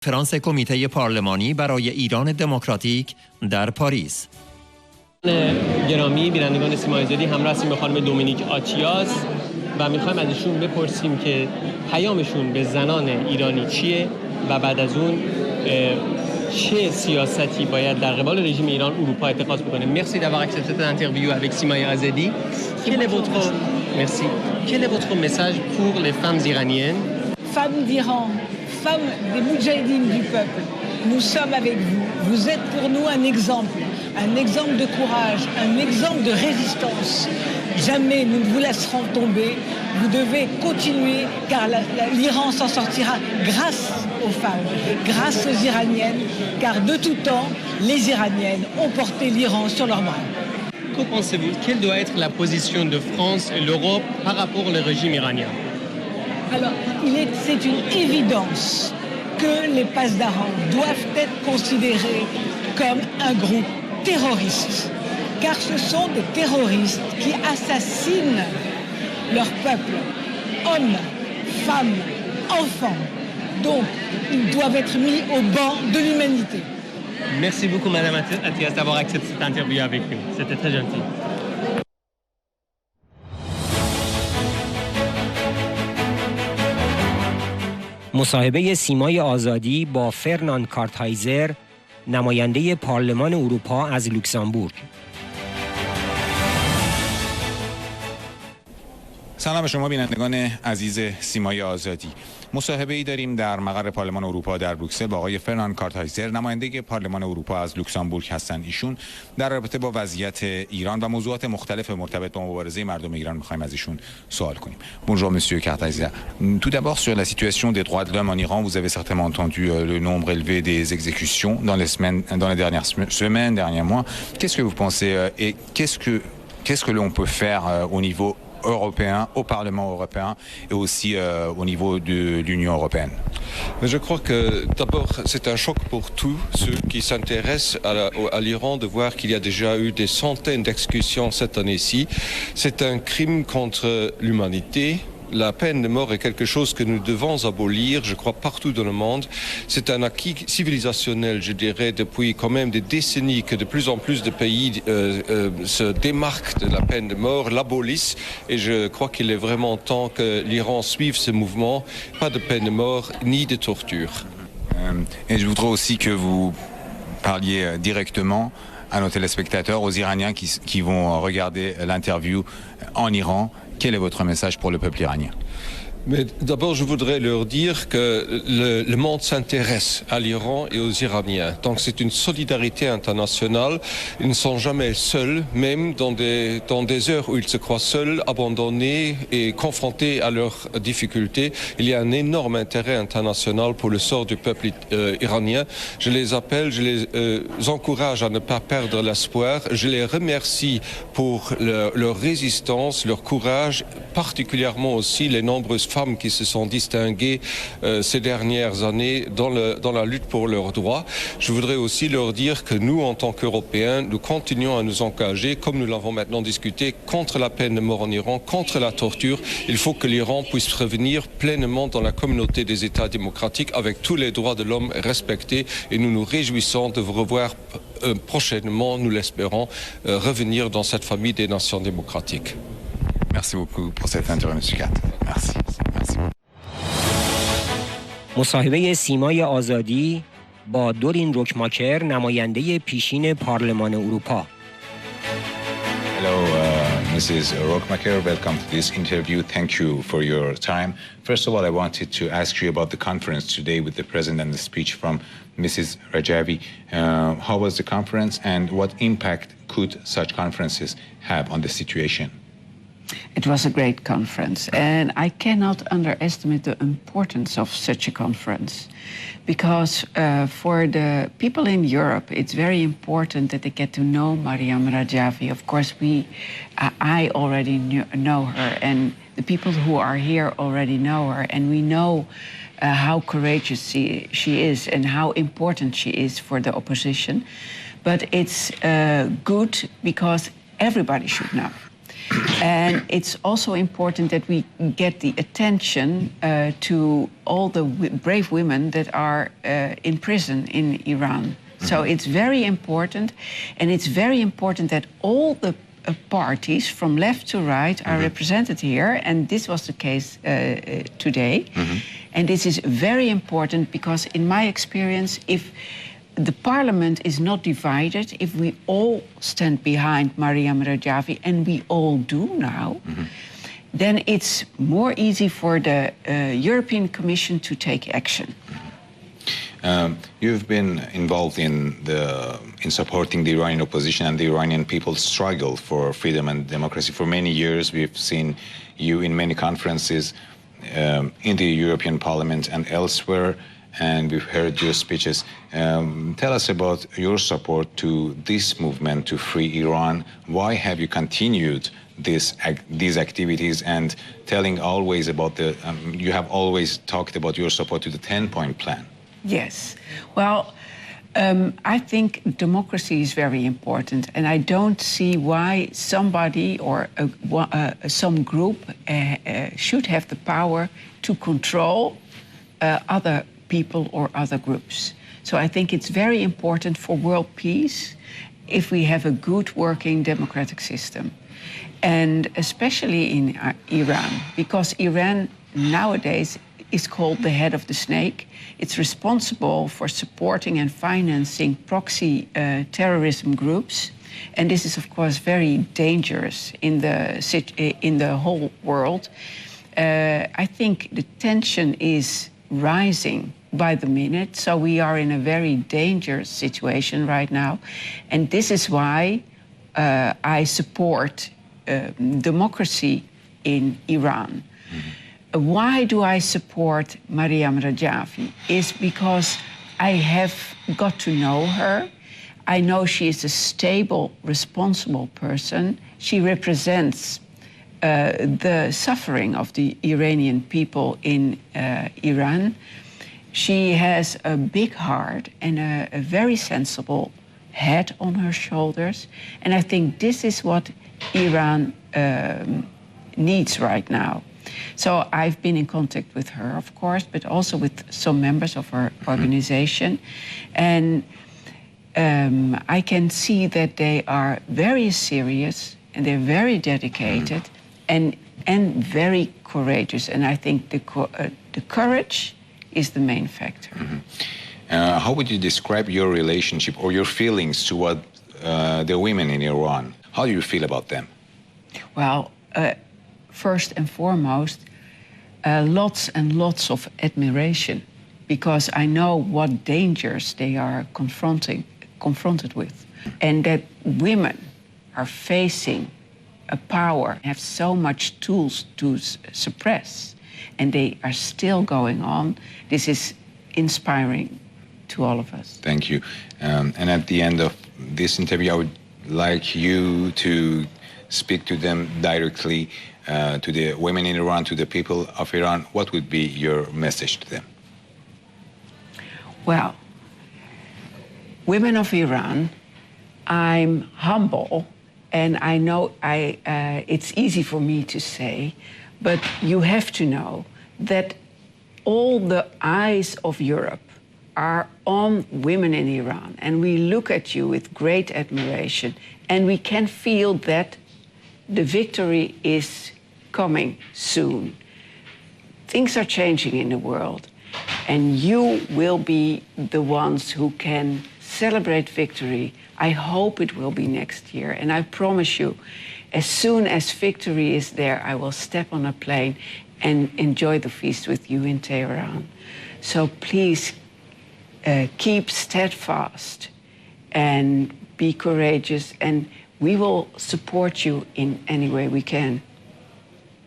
کنفرانس کمیته پارلمانی برای ایران دموکراتیک در پاریس. گرامی بینندگان سیمای آزادی، همراه هستیم با خانم دومینیک آتیاس و میخوایم از ایشون بپرسیم که پیامشون به زنان ایرانی چیه و بعد از اون چه سیاستی باید در قبال رژیم ایران اروپا اتخاذ بکنه. Merci d'avoir accepté cette interview avec سیمای آزادی. Quel est votre message pour les femmes iraniennes? Femmes d'Iran, femmes des moudjahidines du peuple, nous sommes avec vous. Vous êtes pour nous un exemple de courage, un exemple de résistance. Jamais nous ne vous laisserons tomber. Vous devez continuer car l'Iran s'en sortira grâce aux femmes, grâce aux Iraniennes, car de tout temps, les Iraniennes ont porté l'Iran sur leurs bras. Que pensez-vous? Quelle doit être la position de France et l'Europe par rapport au régime iranien? Alors, c'est une évidence que les Pasdaran doivent être considérés comme un groupe terroriste, car ce sont des terroristes qui assassinent leur peuple, hommes, femmes, enfants. Donc, ils doivent être mis au banc de l'humanité. Merci beaucoup, Madame Atias, d'avoir accepté cette interview avec nous. C'était très gentil. مصاحبه سیمای آزادی با فرناند کارتایزر، نماینده پارلمان اروپا از لوکزامبورگ. سلام شما بینندگان عزیز سیمای آزادی. مصاحبه ای داریم در مقر پارلمان اروپا در بروکسل با آقای فرناند کارتایزر، نماینده پارلمان اروپا از لوکزامبورگ هستند. ایشون در رابطه با وضعیت ایران و موضوعات مختلف مرتبط با مبارزه مردم ایران می‌خوایم از ایشون سوال کنیم. Bonjour monsieur Kartayzer. Tout d'abord sur la situation des droits de l'homme en Iran, vous avez certainement entendu le nombre élevé des exécutions dans les dernières semaines, derniers mois. Qu'est-ce que vous pensez et qu'est-ce que l'on peut faire au niveau européen, au Parlement européen et aussi au niveau de l'Union européenne? Mais je crois que d'abord c'est un choc pour tous ceux qui s'intéressent à l'Iran de voir qu'il y a déjà eu des centaines d'exécutions cette année-ci. C'est un crime contre l'humanité. La peine de mort est quelque chose que nous devons abolir, je crois, partout dans le monde. C'est un acquis civilisationnel, je dirais, depuis quand même des décennies que de plus en plus de pays se démarquent de la peine de mort, l'abolissent. Et je crois qu'il est vraiment temps que l'Iran suive ce mouvement. Pas de peine de mort ni de torture. Et je voudrais aussi que vous parliez directement à nos téléspectateurs, aux Iraniens qui vont regarder l'interview en Iran. Quel est votre message pour le peuple iranien? Mais d'abord, je voudrais leur dire que le monde s'intéresse à l'Iran et aux Iraniens. Donc c'est une solidarité internationale. Ils ne sont jamais seuls, même dans des heures où ils se croient seuls, abandonnés et confrontés à leurs difficultés. Il y a un énorme intérêt international pour le sort du peuple iranien. Je les appelle, je les encourage à ne pas perdre l'espoir. Je les remercie pour leur résistance, leur courage, particulièrement aussi les nombreuses femmes qui se sont distinguées ces dernières années dans la lutte pour leurs droits. Je voudrais aussi leur dire que nous, en tant qu'Européens, nous continuons à nous engager, comme nous l'avons maintenant discuté, contre la peine de mort en Iran, contre la torture. Il faut que l'Iran puisse revenir pleinement dans la communauté des États démocratiques avec tous les droits de l'homme respectés. Et nous nous réjouissons de vous revoir prochainement, nous l'espérons, revenir dans cette famille des nations démocratiques. Merci beaucoup pour cette interview, monsieur Kat. Merci. مصاحبه سیمای آزادی با دورین روکماکر، نماینده پیشین پارلمان اروپا. Hello, Mrs. Rockmaker. Welcome to this interview. Thank you for your time. First of all, I wanted to ask you about the conference today with the President and the speech from Mrs. Rajavi. How was the conference and what impact could such conferences have on the situation? It was a great conference, and I cannot underestimate the importance of such a conference, because for the people in Europe, it's very important that they get to know Mariam Rajavi. Of course, I already know her, and the people who are here already know her, and we know how courageous she is and how important she is for the opposition. But it's good because everybody should know. And it's also important that we get the attention to all the brave women that are in prison in Iran. So it's very important, and it's very important that all the parties from left to right are represented here, and this was the case today. And this is very important because in my experience, if the parliament is not divided, if we all stand behind Mariam Rajavi, and we all do now, then it's more easy for the European Commission to take action. You've been involved in supporting the Iranian opposition and the Iranian people's struggle for freedom and democracy for many years. We've seen you in many conferences in the European Parliament and elsewhere, and we've heard your speeches. Tell us about your support to this movement to free Iran. Why have you continued these activities, and telling always about you have always talked about your support to the 10-point plan? Yes. Well, I think democracy is very important, and I don't see why somebody or some group should have the power to control other people or other groups. So I think it's very important for world peace if we have a good working democratic system. And especially in Iran, because Iran nowadays is called the head of the snake. It's responsible for supporting and financing proxy terrorism groups. And this is, of course, very dangerous in the whole world. I think the tension is rising by the minute, so we are in a very dangerous situation right now. And this is why I support democracy in Iran. Why do I support Mariam Rajavi? Is because I have got to know her. I know she is a stable, responsible person. She represents the suffering of the Iranian people in Iran. She has a big heart and a very sensible head on her shoulders. And I think this is what Iran needs right now. So I've been in contact with her, of course, but also with some members of her organization. And I can see that they are very serious and they're very dedicated and very courageous. And I think the courage is the main factor. How would you describe your relationship or your feelings toward the women in Iran? How do you feel about them? Well, first and foremost, lots and lots of admiration, because I know what dangers they are confronted with, and that women are facing a power, have so much tools to suppress, and they are still going on. This is inspiring to all of us. Thank you. And at the end of this interview, I would like you to speak to them directly, to the women in Iran, to the people of Iran. What would be your message to them? Well, women of Iran, I'm humble, and I know it's easy for me to say, but you have to know that all the eyes of Europe are on women in Iran, and we look at you with great admiration, and we can feel that the victory is coming soon. Things are changing in the world, and you will be the ones who can celebrate victory. I hope it will be next year, and I promise you, as soon as victory is there, I will step on a plane and enjoy the feast with you in Tehran. So please keep steadfast and be courageous, and we will support you in any way we can.